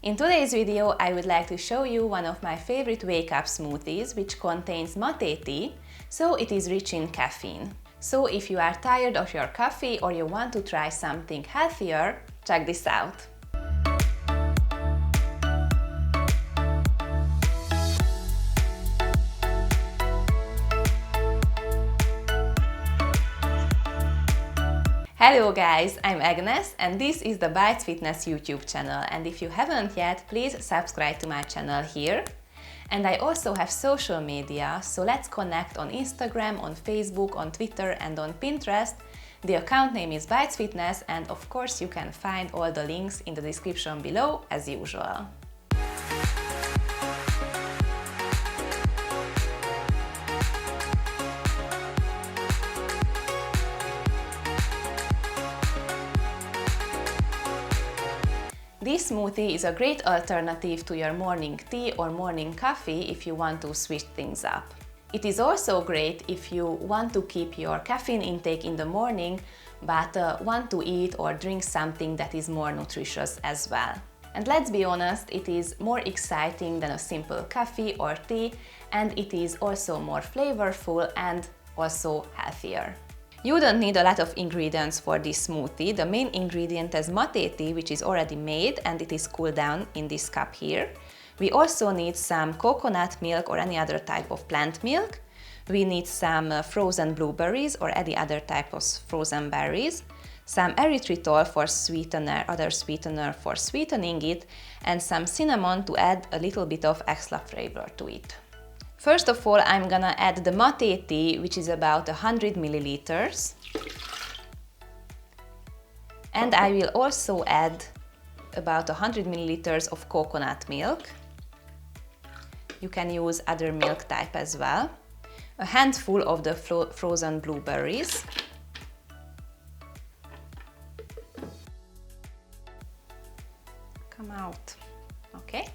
In today's video, I would like to show you one of my favorite wake-up smoothies, which contains Maté tea, so it is rich in caffeine. So if you are tired of your coffee or you want to try something healthier, check this out. Hello guys, I'm Agnes and this is the Bites Fitness YouTube channel, and if you haven't yet, please subscribe to my channel here. And I also have social media, so let's connect on Instagram, on Facebook, on Twitter and on Pinterest. The account name is Bites Fitness, and of course you can find all the links in the description below as usual. This smoothie is a great alternative to your morning tea or morning coffee if you want to switch things up. It is also great if you want to keep your caffeine intake in the morning but want to eat or drink something that is more nutritious as well. And let's be honest, it is more exciting than a simple coffee or tea, and it is also more flavorful and also healthier. You don't need a lot of ingredients for this smoothie. The main ingredient is Maté tea, which is already made and it is cooled down in this cup here. We also need some coconut milk or any other type of plant milk. We need some frozen blueberries or any other type of frozen berries, some erythritol for sweetener, other sweetener for sweetening it, and some cinnamon to add a little bit of extra flavor to it. First of all, I'm gonna add the Maté tea, which is about 100 milliliters. And I will also add about 100 milliliters of coconut milk. You can use other milk type as well. A handful of the frozen blueberries. Come out. Okay.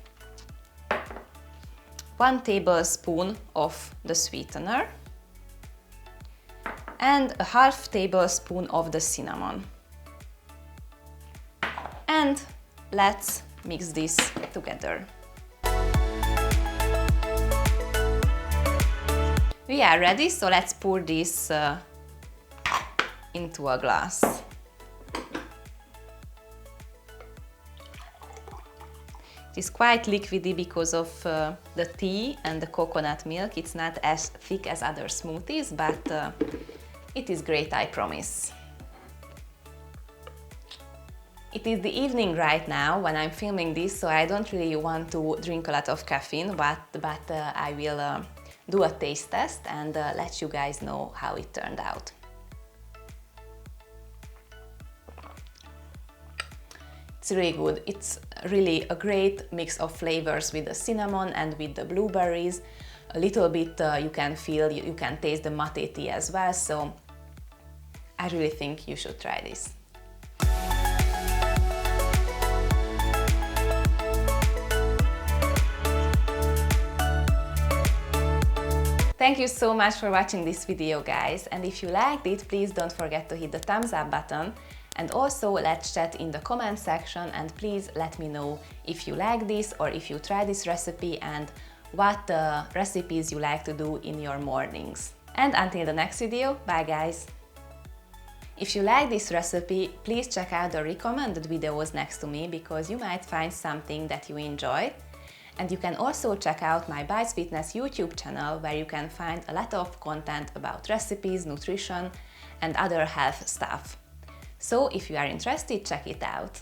1 tablespoon of the sweetener and a half tablespoon of the cinnamon. And let's mix this together. We are ready, so let's pour this into a glass. It is quite liquidy because of the tea and the coconut milk. It's not as thick as other smoothies, but it is great, I promise. It is the evening right now when I'm filming this, so I don't really want to drink a lot of caffeine, but I will do a taste test and let you guys know how it turned out. It's really good. It's really a great mix of flavors with the cinnamon and with the blueberries. A little bit you can feel, you can taste the Maté tea as well, so I really think you should try this. Thank you so much for watching this video, guys, and if you liked it, please don't forget to hit the thumbs up button. And also let's chat in the comment section, and please let me know if you like this or if you try this recipe and what recipes you like to do in your mornings. And until the next video, bye guys! If you like this recipe, please check out the recommended videos next to me because you might find something that you enjoy. And you can also check out my Bites Fitness YouTube channel where you can find a lot of content about recipes, nutrition and other health stuff. So if you are interested, check it out.